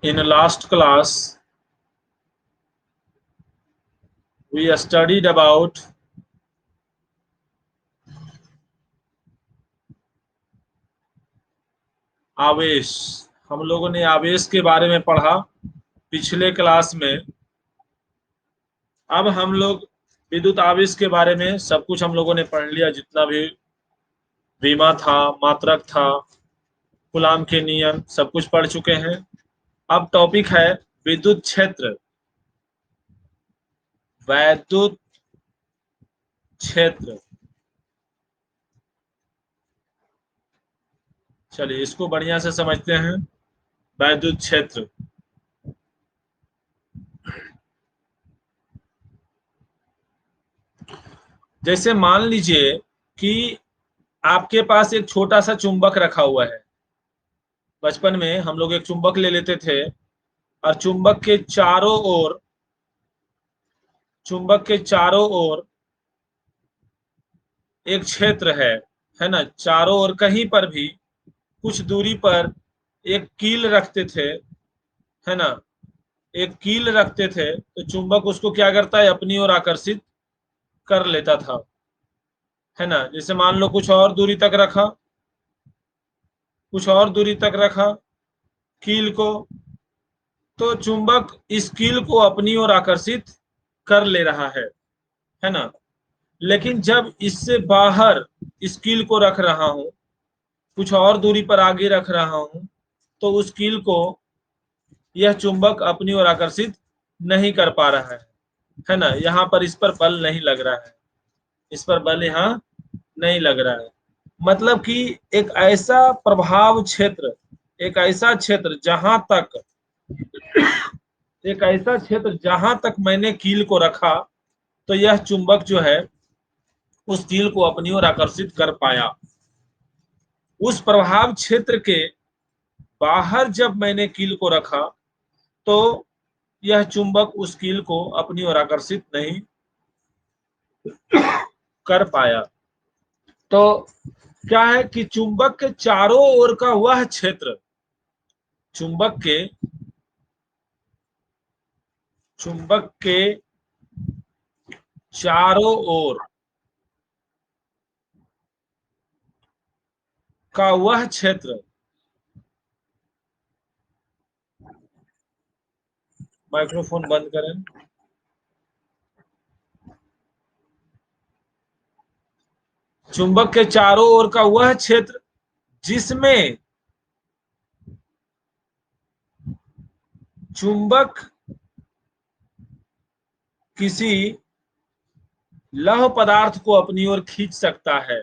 In last class, we studied about आवेश। हम लोगों ने आवेश के बारे में पढ़ा पिछले क्लास में। अब हम लोग विद्युत आवेश के बारे में सब कुछ हम लोगों ने पढ़ लिया, जितना भी विमा था, मात्रक था, कूलाम के नियम, सब कुछ पढ़ चुके हैं। अब टॉपिक है विद्युत क्षेत्र। वैद्युत क्षेत्र, चलिए इसको बढ़िया से समझते हैं। वैद्युत क्षेत्र, जैसे मान लीजिए कि आपके पास एक छोटा सा चुंबक रखा हुआ है। बचपन में हम लोग एक चुंबक ले लेते थे और चुंबक के चारों ओर एक क्षेत्र है ना। चारों ओर कहीं पर भी कुछ दूरी पर एक कील रखते थे, है ना। एक कील रखते थे तो चुंबक उसको क्या करता है, अपनी ओर आकर्षित कर लेता था, है ना। जैसे मान लो कुछ और दूरी तक रखा कील को, तो चुंबक इस कील को अपनी ओर आकर्षित कर ले रहा है ना। लेकिन जब इससे बाहर इस कील को रख रहा हूं, कुछ और दूरी पर आगे रख रहा हूं, तो उस कील को यह चुंबक अपनी ओर आकर्षित नहीं कर पा रहा है ना। यहाँ पर इस पर बल नहीं लग रहा है, इस पर बल यहाँ नहीं लग रहा है। मतलब कि एक ऐसा प्रभाव क्षेत्र, एक ऐसा क्षेत्र जहां तक मैंने कील को रखा, तो यह चुंबक जो है उस कील को अपनी ओर आकर्षित कर पाया। उस प्रभाव क्षेत्र के बाहर जब मैंने कील को रखा, तो यह चुंबक उस कील को अपनी ओर आकर्षित नहीं कर पाया। तो क्या है कि चुंबक के चारों ओर का वह क्षेत्र, चुंबक के चारों ओर का वह क्षेत्र, माइक्रोफोन बंद करें। चुंबक के चारों ओर का वह क्षेत्र जिसमें चुंबक किसी लौह पदार्थ को अपनी ओर खींच सकता है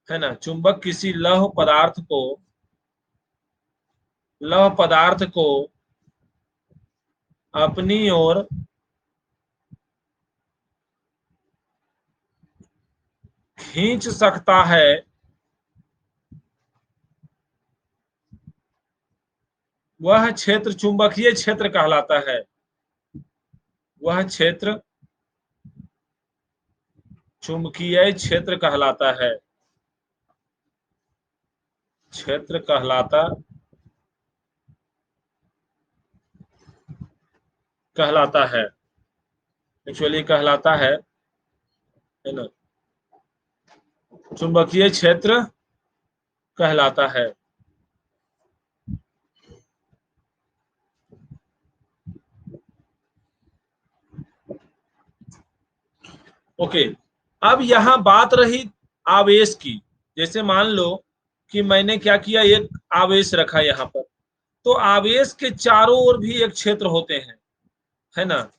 ना। चुंबक किसी लौह पदार्थ को अपनी ओर खींच सकता है, वह क्षेत्र चुंबकीय क्षेत्र कहलाता है। वह क्षेत्र चुंबकीय क्षेत्र कहलाता है। एक्चुअली कहलाता है ना, चुंबकीय क्षेत्र कहलाता है। ओके, अब यहां बात रही आवेश की। जैसे मान लो कि मैंने क्या किया, एक आवेश रखा यहाँ पर, तो आवेश के चारों ओर भी एक क्षेत्र होते हैं, है ना।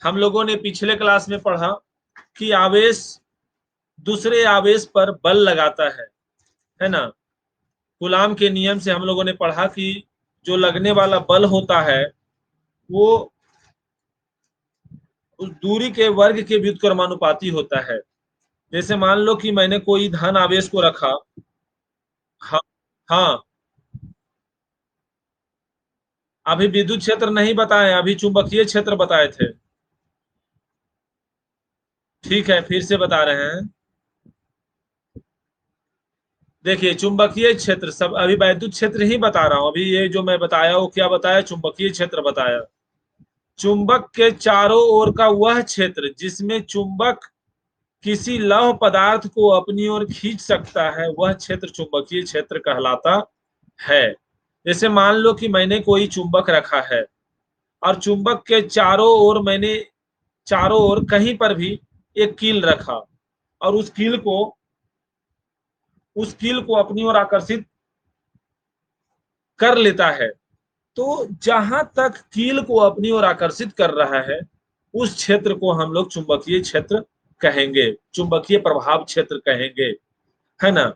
हम लोगों ने पिछले क्लास में पढ़ा कि आवेश दूसरे आवेश पर बल लगाता है ना। कूलाम के नियम से हम लोगों ने पढ़ा कि जो लगने वाला बल होता है वो उस दूरी के वर्ग के व्युत्क्रमानुपाती होता है। जैसे मान लो कि मैंने कोई धन आवेश को रखा। हाँ, हाँ, अभी विद्युत क्षेत्र नहीं बताए, अभी चुंबकीय क्षेत्र बताए थे। ठीक है, फिर से बता रहे हैं। देखिए चुंबकीय क्षेत्र, सब अभी वैद्युत क्षेत्र ही बता रहा हूं, अभी ये जो मैं बताया वो क्या बताया, चुंबकीय क्षेत्र बताया। चुंबक के चारों ओर का वह क्षेत्र जिसमें चुंबक किसी लौह पदार्थ को अपनी ओर खींच सकता है, वह क्षेत्र चुंबकीय क्षेत्र कहलाता है। जैसे मान लो कि मैंने कोई चुंबक रखा है और चुंबक के चारों ओर मैंने, चारों ओर कहीं पर भी एक कील रखा और उस कील को अपनी ओर आकर्षित कर लेता है, तो जहां तक कील को अपनी ओर आकर्षित कर रहा है उस क्षेत्र को हम लोग चुंबकीय क्षेत्र कहेंगे, चुंबकीय प्रभाव क्षेत्र कहेंगे, है ना।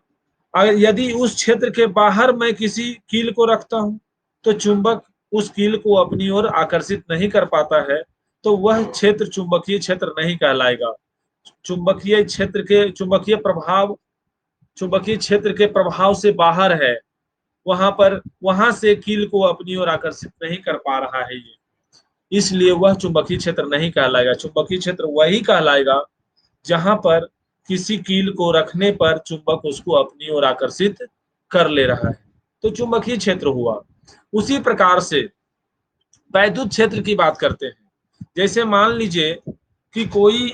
अगर यदि उस क्षेत्र के बाहर मैं किसी कील को रखता हूं तो चुंबक उस कील को अपनी ओर आकर्षित नहीं कर पाता है, तो वह क्षेत्र चुंबकीय क्षेत्र नहीं कहलाएगा। चुंबकीय क्षेत्र के चुंबकीय क्षेत्र के प्रभाव से बाहर है, वहां से कील को अपनी ओर आकर्षित नहीं कर पा रहा है ये, इसलिए वह चुंबकीय क्षेत्र नहीं कहलाएगा। चुंबकीय क्षेत्र वही कहलाएगा जहां पर किसी कील को रखने पर चुंबक उसको अपनी ओर आकर्षित कर ले रहा है, तो चुंबकीय क्षेत्र हुआ। उसी प्रकार से वैद्युत क्षेत्र की बात करते हैं। कि कोई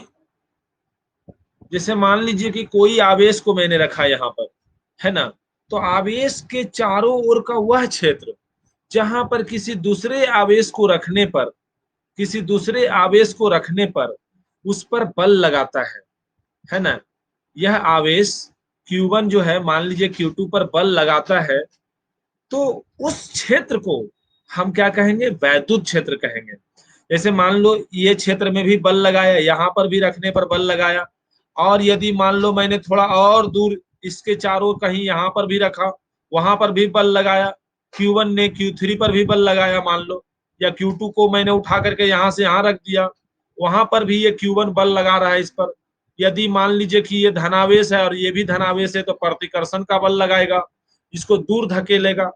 जैसे मान लीजिए कि कोई आवेश को मैंने रखा यहाँ पर, है ना। तो आवेश के चारों ओर का वह क्षेत्र जहां पर किसी दूसरे आवेश को रखने पर उस पर बल लगाता है ना। यह आवेश Q1 जो है, मान लीजिए Q2 पर बल लगाता है, तो उस क्षेत्र को हम क्या कहेंगे, वैद्युत क्षेत्र कहेंगे। जैसे मान लो ये क्षेत्र में भी बल लगाया, यहाँ पर भी रखने पर बल लगाया, और यदि मान लो मैंने थोड़ा और दूर इसके चारों कहीं यहाँ पर भी रखा, वहां पर भी बल लगाया, Q1 ने Q3 पर भी बल लगाया मान लो, या Q2 को मैंने उठा करके यहाँ से यहाँ रख दिया, वहां पर भी ये Q1 बल लगा रहा है इस पर। यदि मान लीजिए कि ये धनावेश है और ये भी धनावेश है, तो प्रतिकर्षण का बल लगाएगा, इसको दूर धकेलेगा,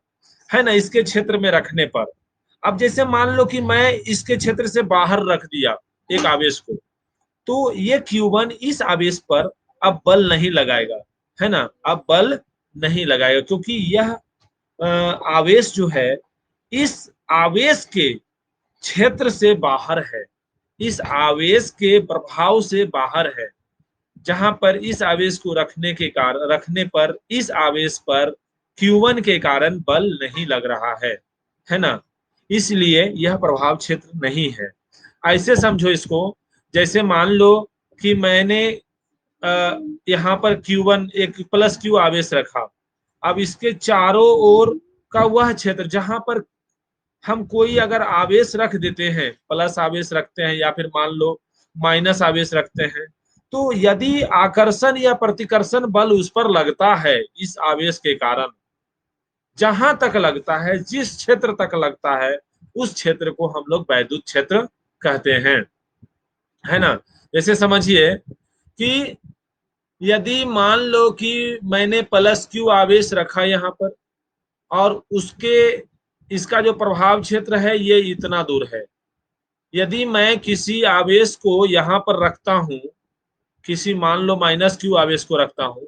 है ना, इसके क्षेत्र में रखने पर। अब जैसे मान लो कि मैं इसके क्षेत्र से बाहर रख दिया एक आवेश को, तो ये Q1 इस आवेश पर अब बल नहीं लगाएगा, है ना, अब बल नहीं लगाएगा, क्योंकि यह आवेश जो है इस आवेश के क्षेत्र से बाहर है, इस आवेश के प्रभाव से बाहर है, जहां पर इस आवेश को रखने पर इस आवेश पर Q1 के कारण बल नहीं लग रहा है ना, इसलिए यह प्रभाव क्षेत्र नहीं है। ऐसे समझो इसको, जैसे मान लो कि मैंने यहाँ पर Q1 एक प्लस क्यू आवेश रखा, अब इसके चारों ओर का वह क्षेत्र जहां पर हम कोई अगर आवेश रख देते हैं, प्लस आवेश रखते हैं या फिर मान लो माइनस आवेश रखते हैं, तो यदि आकर्षण या प्रतिकर्षण बल उस पर लगता है इस आवेश के कारण, जहां तक लगता है, जिस क्षेत्र तक लगता है, उस क्षेत्र को हम लोग वैद्युत क्षेत्र कहते हैं, है ना। जैसे समझिए कि यदि मान लो कि मैंने प्लस क्यू आवेश रखा यहाँ पर, और उसके इसका जो प्रभाव क्षेत्र है ये इतना दूर है, यदि मैं किसी आवेश को यहाँ पर रखता हूं, किसी मान लो माइनस क्यू आवेश को रखता हूं,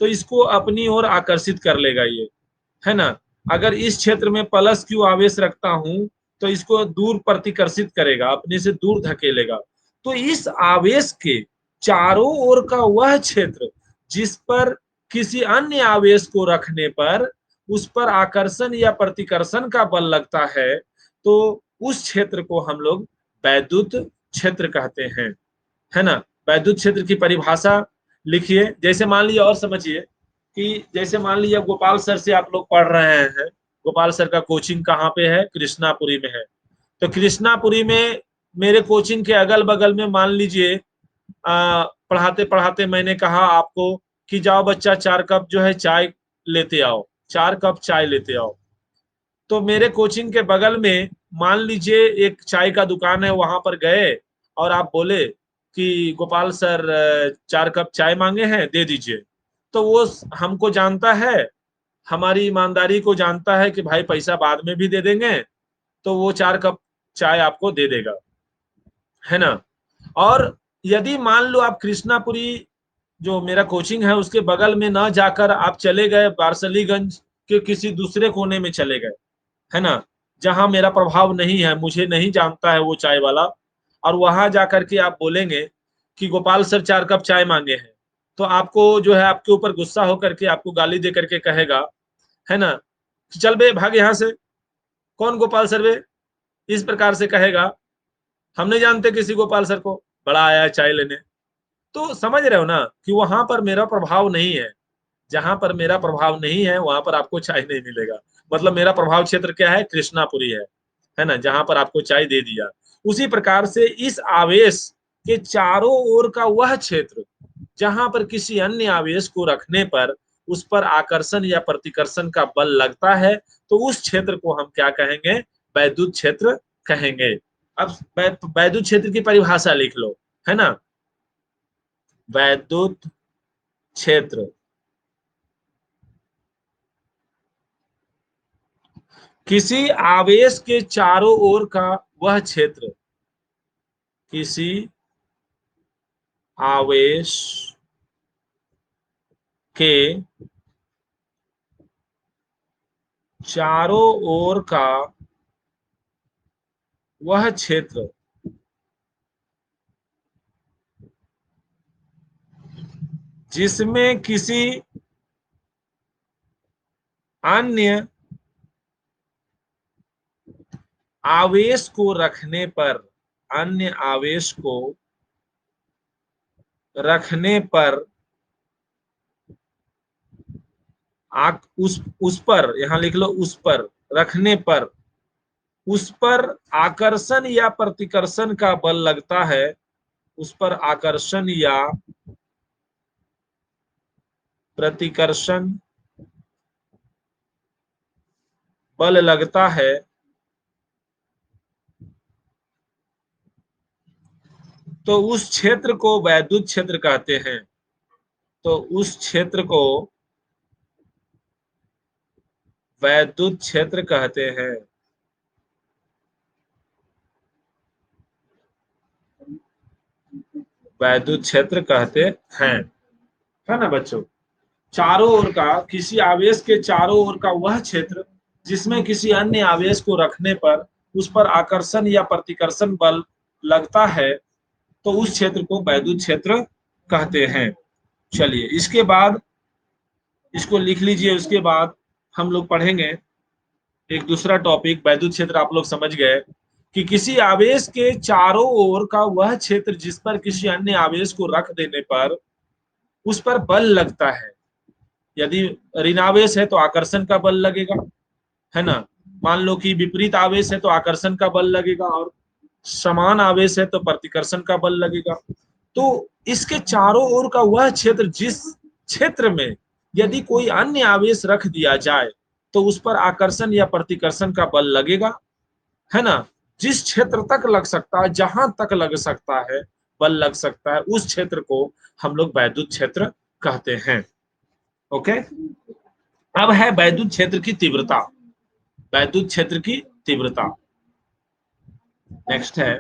तो इसको अपनी ओर आकर्षित कर लेगा ये, है ना। अगर इस क्षेत्र में प्लस क्यू आवेश रखता हूं तो इसको दूर प्रतिकर्षित करेगा, अपने से दूर धकेलेगा। तो इस आवेश के चारों ओर का वह क्षेत्र जिस पर किसी अन्य आवेश को रखने पर उस पर आकर्षण या प्रतिकर्षण का बल लगता है, तो उस क्षेत्र को हम लोग वैद्युत क्षेत्र कहते हैं, है ना। वैद्युत क्षेत्र की परिभाषा लिखिए, जैसे मान लीजिए और समझिए कि जैसे मान लीजिए गोपाल सर से आप लोग पढ़ रहे हैं, गोपाल सर का कोचिंग कहाँ पे है, कृष्णापुरी में है। तो कृष्णापुरी में मेरे कोचिंग के अगल बगल में मान लीजिए पढ़ाते पढ़ाते मैंने कहा आपको कि जाओ बच्चा 4 कप जो है चाय लेते आओ, 4 कप चाय लेते आओ। तो मेरे कोचिंग के बगल में मान लीजिए एक चाय का दुकान है, वहां पर गए और आप बोले कि गोपाल सर 4 कप चाय मांगे हैं, दे दीजिए। तो वो हमको जानता है, हमारी ईमानदारी को जानता है कि भाई पैसा बाद में भी दे देंगे, तो वो 4 कप चाय आपको दे देगा, है ना। और यदि मान लो आप कृष्णापुरी जो मेरा कोचिंग है उसके बगल में ना जाकर आप चले गए बारसलीगंज के किसी दूसरे कोने में चले गए, है ना, जहां मेरा प्रभाव नहीं है, मुझे नहीं जानता है वो चाय वाला, और वहां जाकर के आप बोलेंगे कि गोपाल सर 4 कप चाय मांगे हैं, तो आपको जो है आपके ऊपर गुस्सा होकर के आपको गाली दे करके कहेगा, है ना, कि चल बे भाग यहाँ से, कौन गोपाल सर बे, इस प्रकार से कहेगा। हम नहीं जानते किसी गोपाल सर को, बड़ा आया है चाय लेने। तो समझ रहे हो ना कि वहां पर मेरा प्रभाव नहीं है, जहां पर मेरा प्रभाव नहीं है वहां पर आपको चाय नहीं मिलेगा। मतलब मेरा प्रभाव क्षेत्र क्या है, कृष्णापुरी है ना, जहां पर आपको चाय दे दिया। उसी प्रकार से इस आवेश के चारों ओर का वह क्षेत्र जहां पर किसी अन्य आवेश को रखने पर उस पर आकर्षण या प्रतिकर्षण का बल लगता है, तो उस क्षेत्र को हम क्या कहेंगे, वैद्युत क्षेत्र कहेंगे। अब वैद्युत क्षेत्र की परिभाषा लिख लो, है ना। वैद्युत क्षेत्र किसी आवेश के चारों ओर का वह क्षेत्र, किसी आवेश के चारों ओर का वह क्षेत्र जिसमें किसी अन्य आवेश को रखने पर, अन्य आवेश को रखने पर उस पर, यहां लिख लो, उस पर रखने पर उस पर आकर्षण या प्रतिकर्षण का बल लगता है, उस पर आकर्षण या प्रतिकर्षण बल लगता है, तो उस क्षेत्र को वैद्युत क्षेत्र कहते हैं। तो उस क्षेत्र को वैद्युत क्षेत्र कहते हैं। वैद्युत क्षेत्र कहते हैं, है ना बच्चों। चारों ओर का, किसी आवेश के चारों ओर का वह क्षेत्र जिसमें किसी अन्य आवेश को रखने पर उस पर आकर्षण या प्रतिकर्षण बल लगता है, तो उस क्षेत्र को वैद्युत क्षेत्र कहते हैं। चलिए इसके बाद इसको लिख लीजिए। उसके बाद हम लोग पढ़ेंगे एक दूसरा टॉपिक। वैद्युत क्षेत्र आप लोग समझ गए कि किसी आवेश के चारों ओर का वह क्षेत्र जिस पर किसी अन्य आवेश को रख देने पर उस पर बल लगता है। यदि ऋणावेश है तो आकर्षण का बल लगेगा, है ना। मान लो कि विपरीत आवेश है तो आकर्षण का बल लगेगा, और समान आवेश है तो प्रतिकर्षण का बल लगेगा। तो इसके चारों ओर का वह क्षेत्र जिस क्षेत्र में यदि कोई अन्य आवेश रख दिया जाए तो उस पर आकर्षण या प्रतिकर्षण का बल लगेगा, है ना। जिस क्षेत्र तक लग सकता है, जहां तक लग सकता है, बल लग सकता है, उस क्षेत्र को हम लोग वैद्युत क्षेत्र कहते हैं। ओके। अब है वैद्युत क्षेत्र की तीव्रता। वैद्युत क्षेत्र की तीव्रता नेक्स्ट है।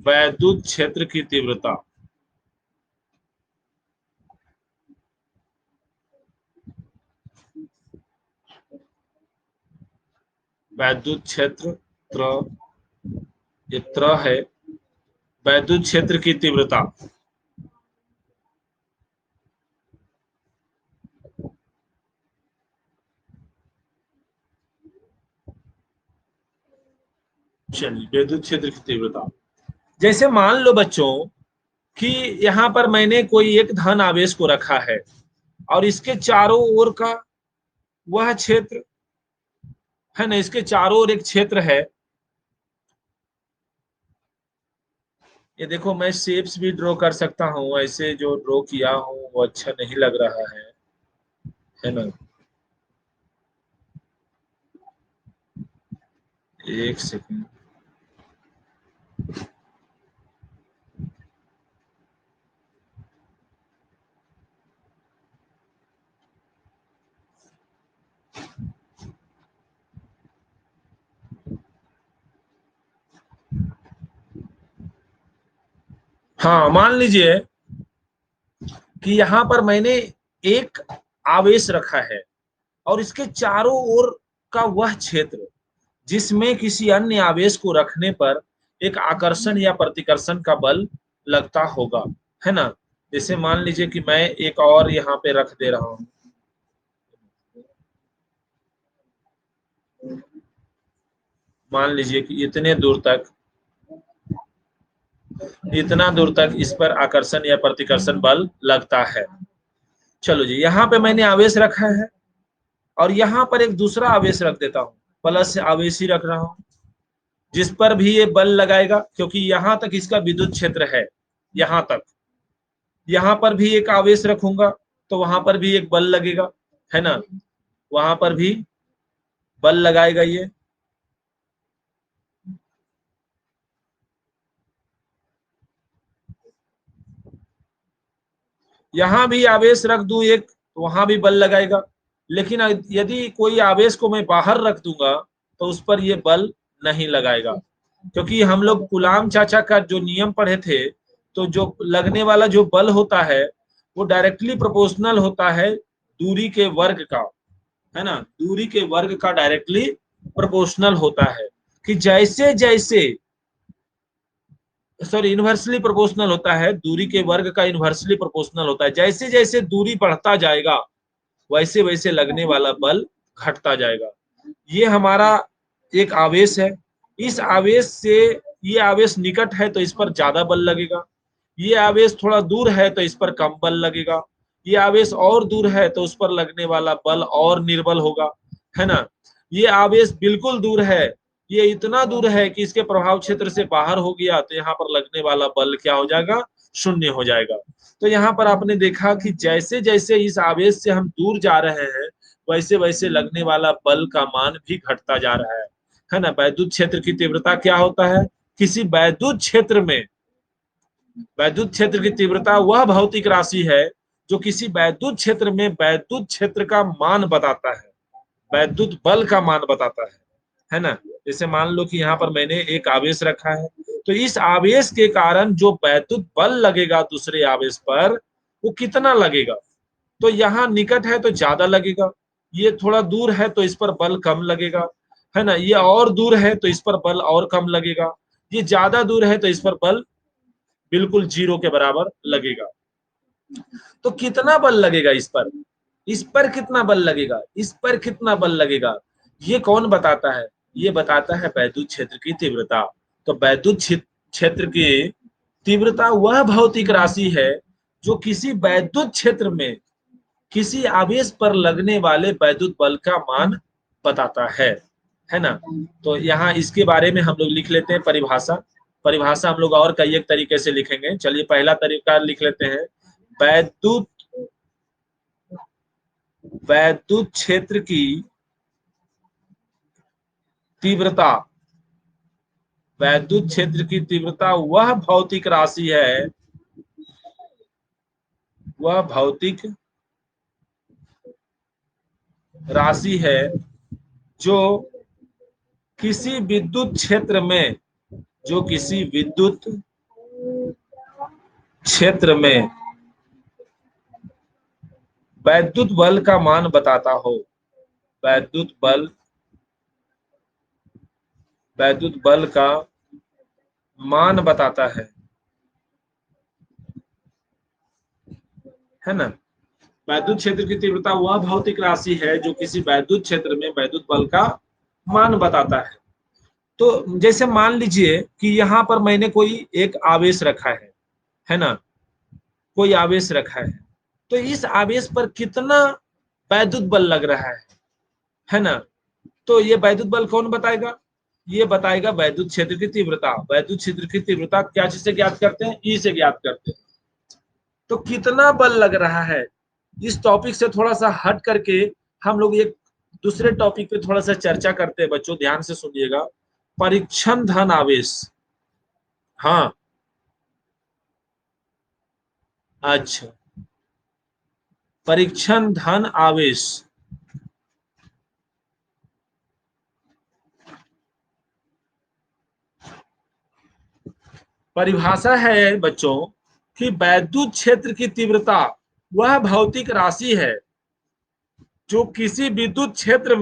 वैद्युत क्षेत्र की तीव्रता, वैद्युत क्षेत्र त्र, ये त्र है। वैद्युत क्षेत्र की तीव्रता, चलिए वैद्युत क्षेत्र की तीव्रता, जैसे मान लो बच्चों कि यहां पर मैंने कोई एक धन आवेश को रखा है और इसके चारों ओर का वह क्षेत्र, है ना, इसके चारों ओर एक क्षेत्र है। ये देखो मैं शेप्स भी ड्रॉ कर सकता हूँ, ऐसे जो ड्रॉ किया हूँ वो अच्छा नहीं लग रहा है ना। एक सेकंड। हाँ, मान लीजिए कि यहां पर मैंने एक आवेश रखा है और इसके चारों ओर का वह क्षेत्र जिसमें किसी अन्य आवेश को रखने पर एक आकर्षण या प्रतिकर्षण का बल लगता होगा, है ना। जैसे मान लीजिए कि मैं एक और यहाँ पे रख दे रहा हूं। मान लीजिए कि इतना दूर तक इस पर आकर्षण या प्रतिकर्षण बल लगता है। चलो जी, यहाँ पे मैंने आवेश रखा है और यहाँ पर एक दूसरा आवेश रख देता हूँ, प्लस आवेश ही रख रहा हूँ, जिस पर भी ये बल लगाएगा, क्योंकि यहां तक इसका विद्युत क्षेत्र है, यहां तक। यहां पर भी एक आवेश रखूंगा तो वहां पर भी एक बल लगेगा, है ना। वहां पर भी बल लगाएगा ये। यहां भी आवेश रख दूं एक तो वहां भी बल लगाएगा। लेकिन यदि कोई आवेश को मैं बाहर रख दूंगा तो उस पर ये बल नहीं लगाएगा, क्योंकि हम लोग गुलाम चाचा का जो नियम पढ़े थे, तो जो लगने वाला जो बल होता है वो डायरेक्टली प्रोपोर्शनल होता है दूरी के वर्ग का, है ना। दूरी के वर्ग का डायरेक्टली प्रोपोर्शनल होता है। कि जैसे जैसे, सॉरी, इनवर्सली प्रोपोर्शनल होता है, दूरी के वर्ग का इनवर्सली प्रोपोर्शनल होता है। जैसे जैसे दूरी बढ़ता जाएगा वैसे वैसे लगने वाला बल घटता जाएगा। ये हमारा एक आवेश है। इस आवेश से, ये आवेश निकट है तो इस पर ज्यादा बल लगेगा, ये आवेश थोड़ा दूर है तो इस पर कम बल लगेगा, ये आवेश और दूर है तो उस पर लगने वाला बल और निर्बल होगा, है ना। ये आवेश बिल्कुल दूर है, ये इतना दूर है कि इसके प्रभाव क्षेत्र से बाहर हो गया तो यहाँ पर लगने वाला बल क्या हो जाएगा, शून्य हो जाएगा। तो यहाँ पर आपने देखा कि जैसे जैसे इस आवेश से हम दूर जा रहे हैं वैसे वैसे लगने वाला बल का मान भी घटता जा रहा है ना। वैद्युत क्षेत्र की तीव्रता क्या होता है? किसी वैद्युत क्षेत्र में, वैद्युत क्षेत्र की तीव्रता वह भौतिक राशि है जो किसी वैद्युत क्षेत्र में वैद्युत क्षेत्र का मान बताता है, वैद्युत बल का मान बताता है ना। जैसे मान लो कि यहाँ पर मैंने एक आवेश रखा है, तो इस आवेश के कारण जो वैद्युत बल लगेगा दूसरे आवेश पर वो कितना लगेगा। तो यहाँ निकट है तो ज्यादा लगेगा, ये थोड़ा दूर है तो इस पर बल कम लगेगा, है ना। ये और दूर है तो इस पर बल और कम लगेगा, ये ज्यादा दूर है तो इस पर बल बिल्कुल जीरो के बराबर लगेगा। तो कितना बल लगेगा इस पर, इस पर कितना बल लगेगा, इस पर कितना बल लगेगा, ये कौन बताता है? ये बताता है वैद्युत क्षेत्र की तीव्रता। तो वैद्युत क्षेत्र की तीव्रता वह भौतिक राशि है जो किसी वैद्युत क्षेत्र में किसी आवेश पर लगने वाले वैद्युत बल का मान बताता है ना। तो यहाँ इसके बारे में हम लोग लिख लेते हैं परिभाषा। परिभाषा हम लोग और कई एक तरीके से लिखेंगे। चलिए पहला तरीका लिख लेते हैं। वैद्युत वैद्युत क्षेत्र की तीव्रता, वैद्युत क्षेत्र की तीव्रता वह भौतिक राशि है, वह भौतिक राशि है जो किसी विद्युत क्षेत्र में, जो किसी विद्युत क्षेत्र में वैद्युत बल का मान बताता हो। वैद्युत बल, वैद्युत बल का मान बताता है ना। वैद्युत क्षेत्र की तीव्रता वह भौतिक राशि है जो किसी वैद्युत क्षेत्र में वैद्युत बल का मान बताता है। तो जैसे मान लीजिए कि यहाँ पर मैंने कोई एक आवेश रखा है ना, कोई आवेश रखा है, तो इस आवेश पर कितना वैद्युत बल लग रहा है ना। तो ये वैद्युत बल कौन बताएगा? ये बताएगा वैद्युत क्षेत्र की तीव्रता। वैद्युत क्षेत्र की तीव्रता क्या चीज से ज्ञात करते हैं? ई से ज्ञात करते हैं। तो कितना बल लग रहा है, इस टॉपिक से थोड़ा सा हट करके हम लोग एक दूसरे टॉपिक पे थोड़ा सा चर्चा करते हैं। बच्चों ध्यान से सुनिएगा। परीक्षण धन आवेश। हाँ, अच्छा, परीक्षण धन आवेश। परिभाषा है बच्चों कि वैद्युत क्षेत्र की तीव्रता वह भौतिक राशि है जो किसी विद्युत क्षेत्र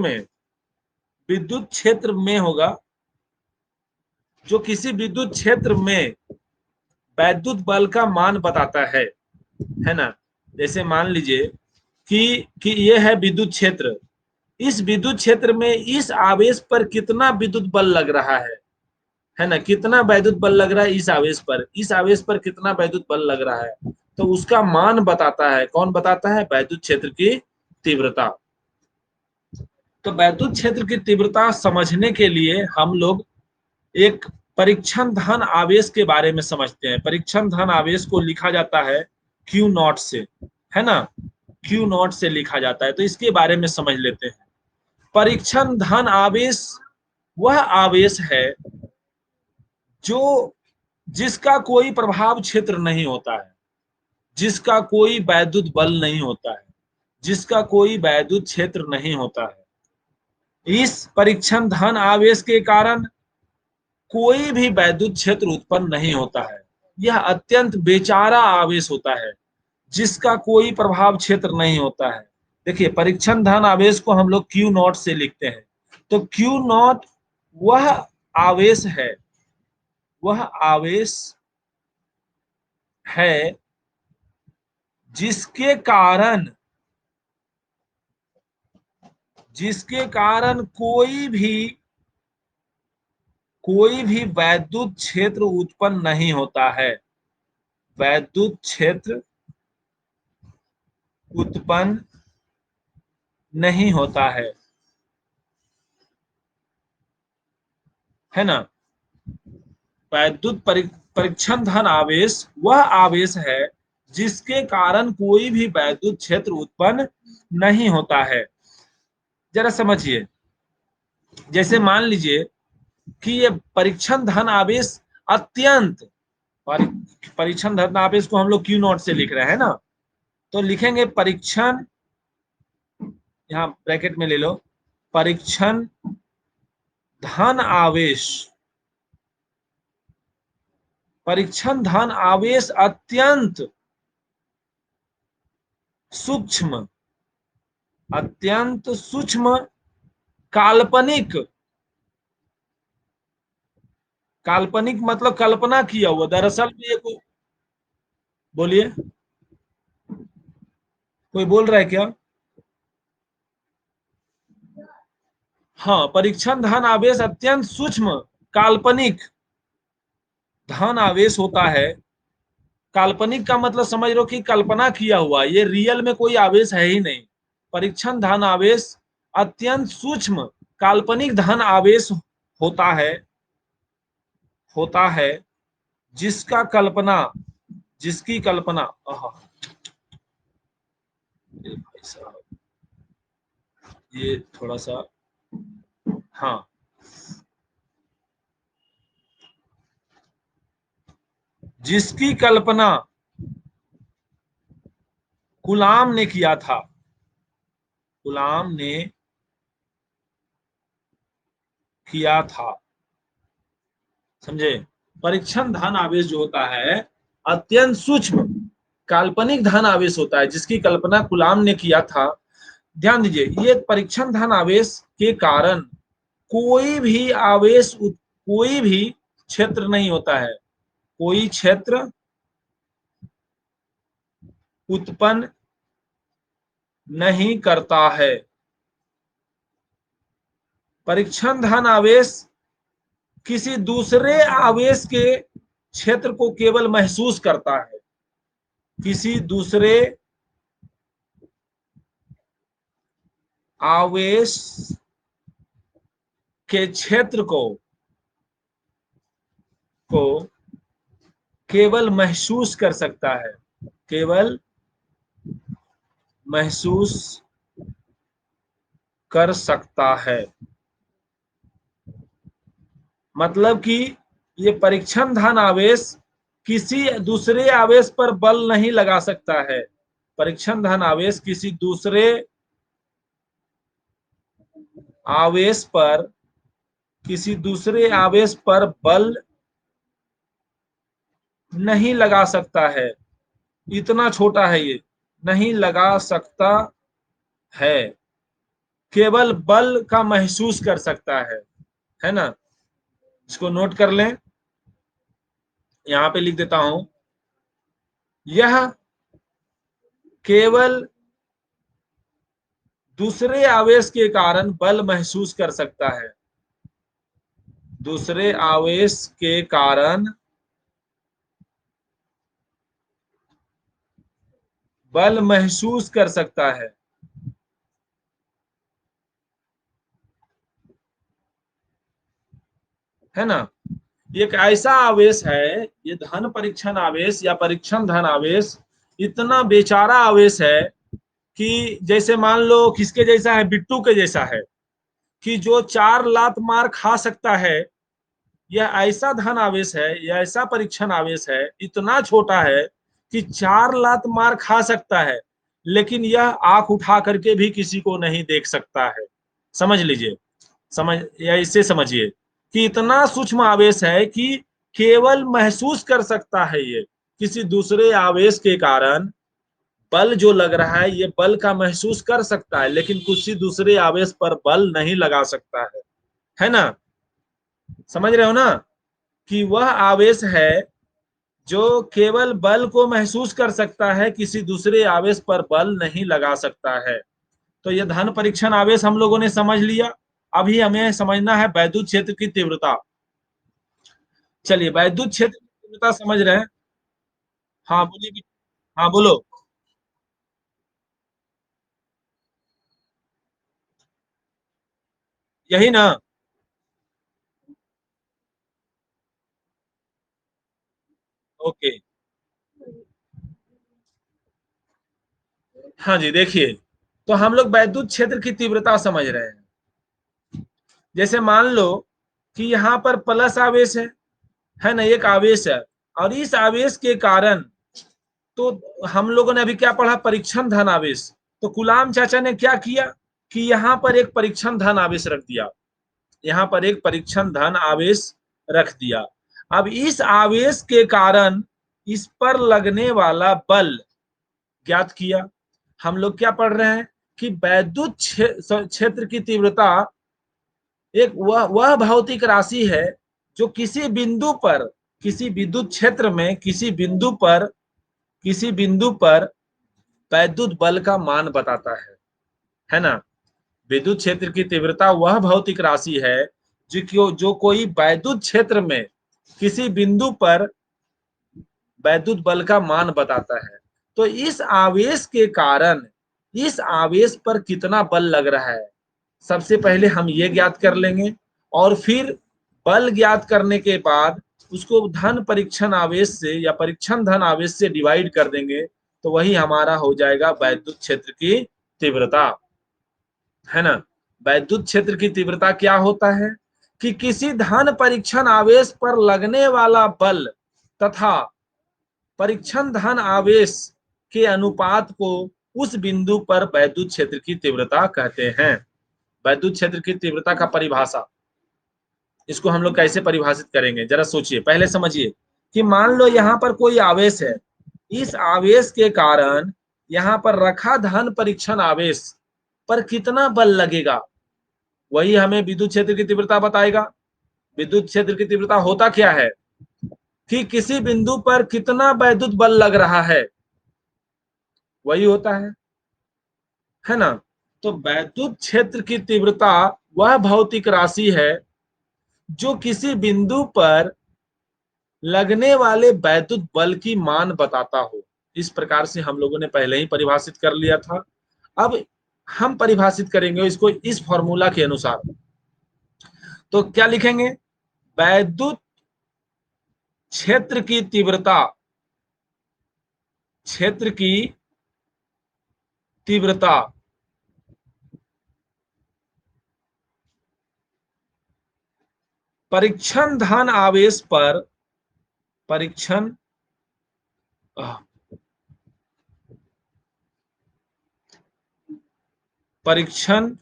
में होगा, जो किसी विद्युत क्षेत्र में वैद्युत बल का मान बताता है ना। जैसे मान लीजिए कि ये है विद्युत क्षेत्र, इस विद्युत क्षेत्र में इस आवेश पर कितना विद्युत बल लग रहा है ना, कितना वैद्युत बल लग रहा है इस आवेश पर कितना वैद्युत बल लग रहा है, तो उसका मान बताता है। कौन बताता है? वैद्युत क्षेत्र की तीव्रता। तो वैद्युत क्षेत्र की तीव्रता समझने के लिए हम लोग एक परीक्षण धन आवेश के बारे में समझते हैं। परीक्षण धन आवेश को लिखा जाता है क्यू नॉट से, है ना, क्यू नॉट से लिखा जाता है। तो इसके बारे में समझ लेते हैं। परीक्षण धन आवेश वह आवेश है जो जिसका कोई प्रभाव क्षेत्र नहीं होता है, जिसका कोई वैद्युत बल नहीं होता है, जिसका कोई वैद्युत क्षेत्र नहीं होता है। इस परीक्षण धन आवेश के कारण कोई भी वैद्युत क्षेत्र उत्पन्न नहीं होता है। यह अत्यंत बेचारा आवेश होता है जिसका कोई प्रभाव क्षेत्र नहीं होता है। देखिए, परीक्षण धन आवेश को हम लोग क्यू नॉट से लिखते हैं। तो क्यू नॉट वह आवेश है, वह आवेश है जिसके कारण कोई भी वैद्युत क्षेत्र उत्पन्न नहीं होता है, वैद्युत क्षेत्र उत्पन्न नहीं होता है ना। वैद्युत परीक्षण धन आवेश वह आवेश है जिसके कारण कोई भी वैद्युत क्षेत्र उत्पन्न नहीं होता है। जरा समझिए, जैसे मान लीजिए कि ये परीक्षण धन आवेश अत्यंत, परीक्षण धन आवेश को हम लोग क्यू नॉट से लिख रहे हैं ना, तो लिखेंगे परीक्षण, यहां ब्रैकेट में ले लो, परीक्षण धन आवेश, परीक्षण धन आवेश अत्यंत सूक्ष्म, अत्यंत सूक्ष्म काल्पनिक, काल्पनिक मतलब कल्पना किया हुआ, दरअसल में ये कोई, बोलिए, कोई बोल रहा है क्या? हाँ, परीक्षण धन आवेश अत्यंत सूक्ष्म काल्पनिक धन आवेश होता है। काल्पनिक का मतलब समझ लो कि कल्पना किया हुआ, ये रियल में कोई आवेश है ही नहीं। परीक्षण धन आवेश अत्यंत सूक्ष्म काल्पनिक धन आवेश होता है, होता है जिसका कल्पना, जिसकी कल्पना, भाई साहब ये थोड़ा सा, हाँ, जिसकी कल्पना गुलाम ने किया था, गुलाम ने किया था, समझे। परीक्षण धन आवेश जो होता है अत्यंत सूक्ष्म काल्पनिक धन आवेश होता है जिसकी कल्पना गुलाम ने किया था। ध्यान दीजिए, ये परीक्षण धन आवेश के कारण कोई भी क्षेत्र नहीं होता है, कोई क्षेत्र उत्पन्न नहीं करता है। परीक्षण धन आवेश किसी दूसरे आवेश के क्षेत्र को केवल महसूस करता है, किसी दूसरे आवेश के क्षेत्र को केवल महसूस कर सकता है, केवल महसूस कर सकता है। मतलब कि ये परीक्षण धन आवेश किसी दूसरे आवेश पर बल नहीं लगा सकता है, परीक्षण धन आवेश किसी दूसरे आवेश पर, किसी दूसरे आवेश पर बल नहीं लगा सकता है, इतना छोटा है ये, नहीं लगा सकता है, केवल बल का महसूस कर सकता है ना। इसको नोट कर लें, यहां पे लिख देता हूं, यह केवल दूसरे आवेश के कारण बल महसूस कर सकता है, दूसरे आवेश के कारण बल महसूस कर सकता है ना। एक ऐसा आवेश है, ये धन परीक्षण आवेश या परीक्षण धन आवेश इतना बेचारा आवेश है कि जैसे मान लो किसके जैसा है, बिट्टू के जैसा है, कि जो 4 लात मार खा सकता है। यह ऐसा धन आवेश है, यह ऐसा परीक्षण आवेश है, इतना छोटा है कि 4 लात मार खा सकता है, लेकिन यह आंख उठा करके भी किसी को नहीं देख सकता है। समझ लीजिए, समझ या इससे समझिए कि इतना सूक्ष्म आवेश है कि केवल महसूस कर सकता है ये किसी दूसरे आवेश के कारण। बल जो लग रहा है ये बल का महसूस कर सकता है, लेकिन किसी दूसरे आवेश पर बल नहीं लगा सकता है ना। समझ रहे हो ना, कि वह आवेश है जो केवल बल को महसूस कर सकता है, किसी दूसरे आवेश पर बल नहीं लगा सकता है। तो यह धन परीक्षण आवेश हम लोगों ने समझ लिया। अभी हमें समझना है वैद्युत क्षेत्र की तीव्रता। चलिए, वैद्युत क्षेत्र की तीव्रता समझ रहे हैं। हाँ बोलिए। हाँ बोलो। यही ना। ओके। हाँ जी, देखिए, तो हम लोग वैद्युत क्षेत्र की तीव्रता समझ रहे हैं। जैसे मान लो कि यहाँ पर प्लस आवेश है ना, एक आवेश है, और इस आवेश के कारण, तो हम लोगों ने अभी क्या पढ़ा, परीक्षण धन आवेश। तो गुलाम चाचा ने क्या किया कि यहाँ पर एक परीक्षण धन आवेश रख दिया, यहाँ पर एक परीक्षण धन आवेश रख दिया। अब इस आवेश के कारण इस पर लगने वाला बल ज्ञात किया। हम लोग क्या पढ़ रहे हैं कि वैद्युत क्षेत्र की तीव्रता एक वह भौतिक राशि है जो किसी बिंदु पर, किसी विद्युत क्षेत्र में किसी बिंदु पर वैद्युत बल का मान बताता है ना। विद्युत क्षेत्र की तीव्रता वह भौतिक राशि है जो कोई वैद्युत क्षेत्र में किसी बिंदु पर वैद्युत बल का मान बताता है। तो इस आवेश के कारण इस आवेश पर कितना बल लग रहा है, सबसे पहले हम ये ज्ञात कर लेंगे, और फिर बल ज्ञात करने के बाद उसको धन परीक्षण आवेश से या परीक्षण धन आवेश से डिवाइड कर देंगे, तो वही हमारा हो जाएगा वैद्युत क्षेत्र की तीव्रता, है ना। वैद्युत क्षेत्र की तीव्रता क्या होता है कि किसी धन परीक्षण आवेश पर लगने वाला बल तथा परीक्षण धन आवेश के अनुपात को उस बिंदु पर वैद्युत क्षेत्र की तीव्रता कहते हैं। वैद्युत क्षेत्र की तीव्रता का परिभाषा, इसको हम लोग कैसे परिभाषित करेंगे, जरा सोचिए, पहले समझिए कि मान लो यहाँ पर कोई आवेश है, इस आवेश के कारण यहाँ पर रखा धन परीक्षण आवेश पर कितना बल लगेगा, वही हमें विद्युत क्षेत्र की तीव्रता बताएगा। विद्युत क्षेत्र की तीव्रता होता क्या है कि किसी बिंदु पर कितना वैद्युत बल लग रहा है, वही होता है ना। तो वैद्युत क्षेत्र की तीव्रता वह भौतिक राशि है जो किसी बिंदु पर लगने वाले वैद्युत बल की मान बताता हो। इस प्रकार से हम लोगों ने पहले ही परिभाषित कर लिया था। अब हम परिभाषित करेंगे इसको इस फॉर्मूला के अनुसार। तो क्या लिखेंगे, वैद्युत क्षेत्र की तीव्रता, क्षेत्र की तीव्रता परीक्षण धन आवेश पर, परीक्षण परीक्षण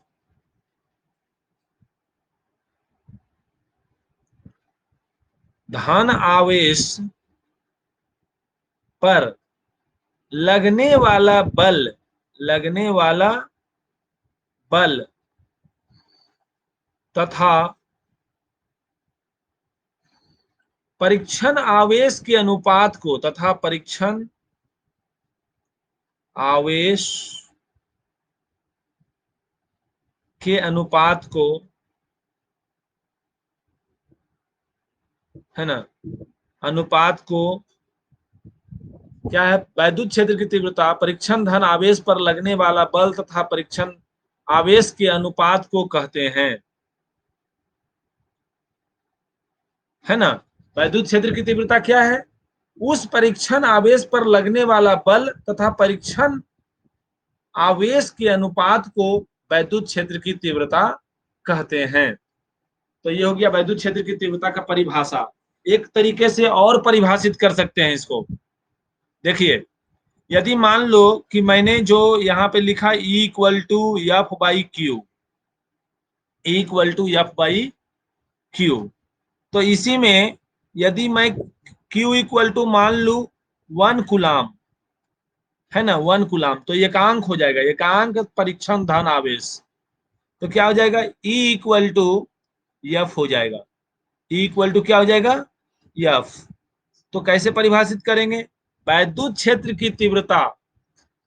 धन आवेश पर लगने वाला बल, लगने वाला बल तथा परीक्षण आवेश के अनुपात को, तथा परीक्षण आवेश के अनुपात को, है ना, अनुपात को क्या है, वैद्युत क्षेत्र की तीव्रता परीक्षण धन आवेश पर लगने वाला बल तथा परीक्षण आवेश के अनुपात को कहते हैं, है ना। वैद्युत क्षेत्र की तीव्रता क्या है, उस परीक्षण आवेश पर लगने वाला बल तथा परीक्षण आवेश के अनुपात को वैद्युत क्षेत्र की तीव्रता कहते हैं। तो ये हो गया वैद्युत क्षेत्र की तीव्रता का परिभाषा। एक तरीके से और परिभाषित कर सकते हैं इसको। देखिए, यदि मान लो कि मैंने जो यहाँ पे लिखा E equal to F by Q, E equal to F by Q, तो इसी में यदि मैं Q इक्वल टू मान लू 1 कूलाम, है ना, 1 कूलाम, तो एकांक हो जाएगा, एकांक परीक्षण धन आवेश, तो क्या हो जाएगा, E इक्वल टू एफ हो जाएगा, E इक्वल टू क्या हो जाएगा, एफ। तो कैसे परिभाषित करेंगे, वैद्युत क्षेत्र की तीव्रता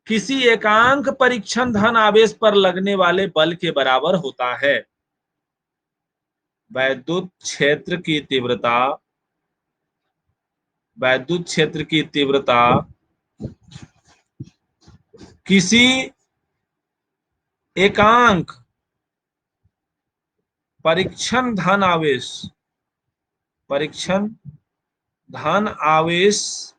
किसी एकांक परीक्षण धन आवेश पर लगने वाले बल के बराबर होता है। वैद्युत क्षेत्र की तीव्रता, वैद्युत क्षेत्र की तीव्रता किसी एकांक परीक्षण धन आवेश, परीक्षण धन आवेश,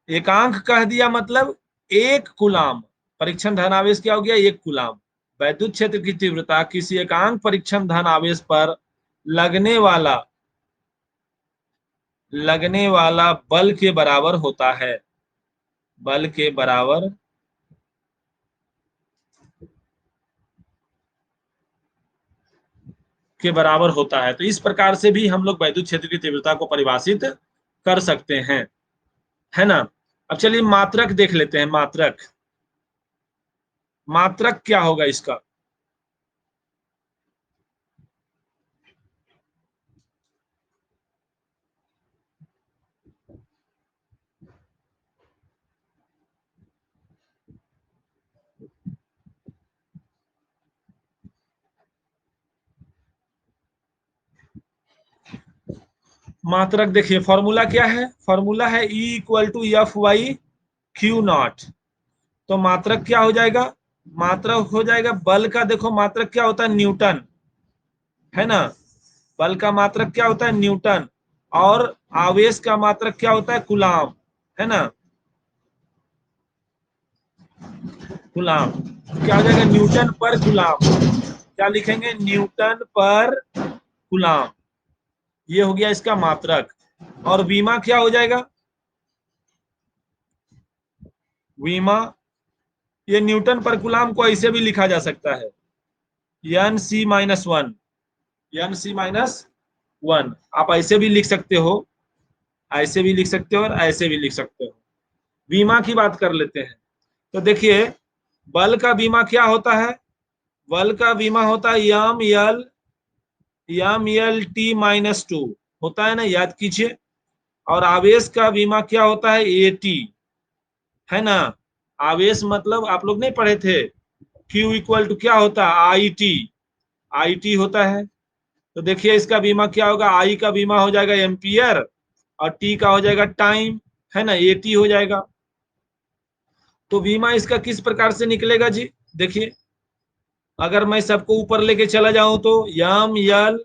एकांक कह दिया मतलब 1 कूलाम, परीक्षण धन आवेश क्या हो गया, 1 कूलाम। वैद्युत क्षेत्र की तीव्रता किसी एकांक परीक्षण धन आवेश पर लगने वाला बल के बराबर होता है, बल के बराबर होता है। तो इस प्रकार से भी हम लोग वैद्युत क्षेत्र की तीव्रता को परिभाषित कर सकते हैं, है ना। अब चलिए मात्रक देख लेते हैं। मात्रक, मात्रक क्या होगा इसका, मात्रक देखिए फॉर्मूला क्या है, फॉर्मूला है E equal to F by Q naught. तो मात्रक क्या हो जाएगा, मात्रक हो जाएगा बल का, देखो मात्रक क्या होता है, न्यूटन, है ना, बल का मात्रक क्या होता है, न्यूटन, और आवेश का मात्रक क्या होता है, कूलाम, है ना, कूलाम। क्या हो जाएगा, न्यूटन पर कूलाम, क्या लिखेंगे, न्यूटन पर कूलाम, ये हो गया इसका मात्रक। और वीमा क्या हो जाएगा, वीमा, ये न्यूटन पर कूलाम को ऐसे भी लिखा जा सकता है, N C minus one, N C minus one, आप ऐसे भी लिख सकते हो, ऐसे भी लिख सकते हो और ऐसे भी लिख सकते हो। बीमा की बात कर लेते हैं। तो देखिए बल का बीमा क्या होता है, बल का बीमा होता है एम टी माइनस टू, होता है ना, याद कीजिए। और आवेश का बीमा क्या होता है, ए टी, है ना। आवेश मतलब आप लोग नहीं पढ़े थे, Q इक्वल टू क्या होता है, आई टी, आई टी होता है। तो देखिए इसका बीमा क्या होगा, आई का बीमा हो जाएगा एम्पियर, और टी का हो जाएगा टाइम, है ना, ए टी हो जाएगा। तो बीमा इसका किस प्रकार से निकलेगा जी, देखिए अगर मैं सबको ऊपर लेके चला जाऊं तो एम एल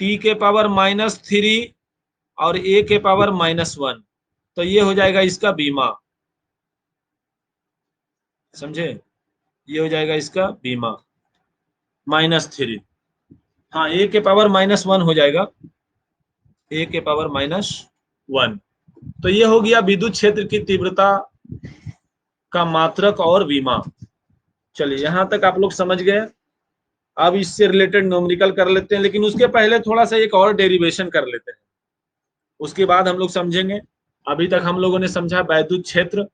टी के पावर -3 और ए के पावर -1, तो ये हो जाएगा इसका बीमा, समझे, ये हो जाएगा इसका बीमा -3, हाँ ए के पावर -1 हो जाएगा, ए के पावर -1। तो ये हो गया विद्युत क्षेत्र की तीव्रता का मात्रक और बीमा। चलिए यहां तक आप लोग समझ गए। अब इससे रिलेटेड न्यूमेरिकल कर लेते हैं, लेकिन उसके पहले थोड़ा सा एक और डेरिवेशन कर लेते हैं, उसके बाद हम लोग समझेंगे। अभी तक हम लोगों ने समझा वैद्युत क्षेत्र।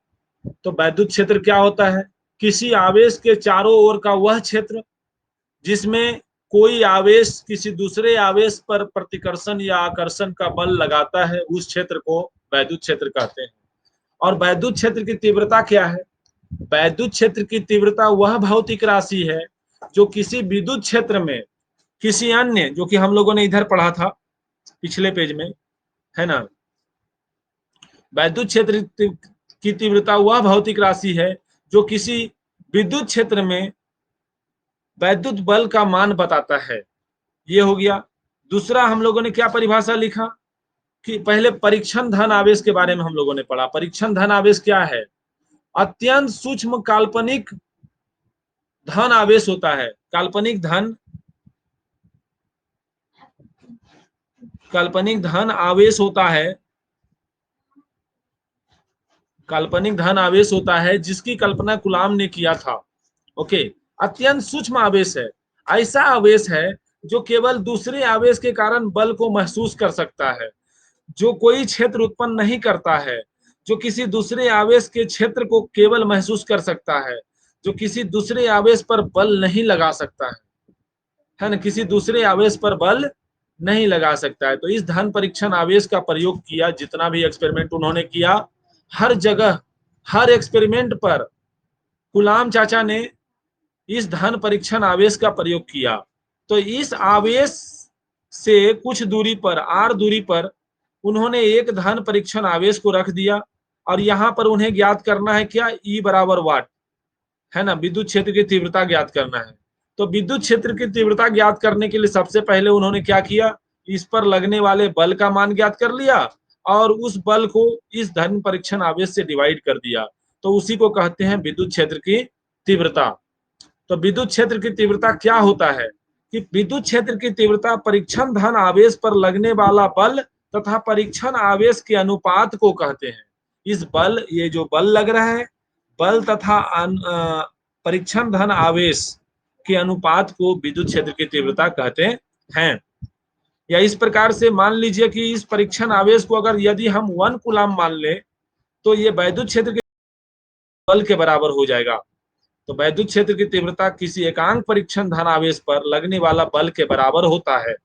तो वैद्युत क्षेत्र क्या होता है? किसी आवेश के चारों ओर का वह क्षेत्र जिसमें कोई आवेश किसी दूसरे आवेश पर प्रतिकर्षण या आकर्षण का बल लगाता है, उस क्षेत्र को वैद्युत क्षेत्र कहते हैं। और वैद्युत क्षेत्र की तीव्रता क्या है? वैद्युत क्षेत्र की तीव्रता वह भौतिक राशि है जो किसी विद्युत क्षेत्र में किसी अन्य, जो कि हम लोगों ने इधर पढ़ा था पिछले पेज में, है ना, वैद्युत क्षेत्र की तीव्रता वह भौतिक राशि है जो किसी विद्युत क्षेत्र में वैद्युत बल का मान बताता है। ये हो गया। दूसरा हम लोगों ने क्या परिभाषा लिखा कि पहले परीक्षण धन आवेश के बारे में हम लोगों ने पढ़ा। परीक्षण धन आवेश क्या है? अत्यंत सूक्ष्म काल्पनिक धन आवेश होता है। काल्पनिक धन आवेश होता है, काल्पनिक धन आवेश होता है जिसकी कल्पना कूलाम ने किया था। ओके, अत्यंत सूक्ष्म आवेश है, ऐसा आवेश है जो केवल दूसरे आवेश के कारण बल को महसूस कर सकता है, जो कोई क्षेत्र उत्पन्न नहीं करता है, जो किसी दूसरे आवेश के क्षेत्र को केवल महसूस कर सकता है, जो किसी दूसरे आवेश पर बल नहीं लगा सकता है ना, किसी दूसरे आवेश पर बल नहीं लगा सकता है। तो इस धन परीक्षण आवेश का प्रयोग किया, जितना भी एक्सपेरिमेंट उन्होंने किया, हर जगह हर एक्सपेरिमेंट पर कूलाम चाचा ने इस धन परीक्षण आवेश का प्रयोग किया। तो इस आवेश से कुछ दूरी पर, आर दूरी पर, उन्होंने एक धन परीक्षण आवेश को रख दिया और यहां पर उन्हें ज्ञात करना है क्या? ई बराबर वाट, है ना, विद्युत क्षेत्र की तीव्रता ज्ञात करना है। तो विद्युत क्षेत्र की तीव्रता ज्ञात करने के लिए सबसे पहले उन्होंने क्या किया? इस पर लगने वाले बल का मान ज्ञात कर लिया और उस बल को इस धन परीक्षण आवेश से डिवाइड कर दिया। तो उसी को कहते हैं विद्युत क्षेत्र की तीव्रता। तो विद्युत क्षेत्र की तीव्रता क्या होता है कि विद्युत क्षेत्र की तीव्रता परीक्षण धन आवेश पर लगने वाला बल तथा परीक्षण आवेश के अनुपात को कहते हैं। इस बल, ये जो बल लग रहा है, बल तथा परीक्षण धन आवेश के अनुपात को विद्युत क्षेत्र की तीव्रता कहते हैं। या इस प्रकार से मान लीजिए कि इस परीक्षण आवेश को अगर यदि हम 1 कूलाम मान ले तो ये वैद्युत क्षेत्र के बल के बराबर हो जाएगा। तो वैद्युत क्षेत्र की तीव्रता किसी एकांक परीक्षण धन आवेश पर लगने वाला बल के बराबर होता है।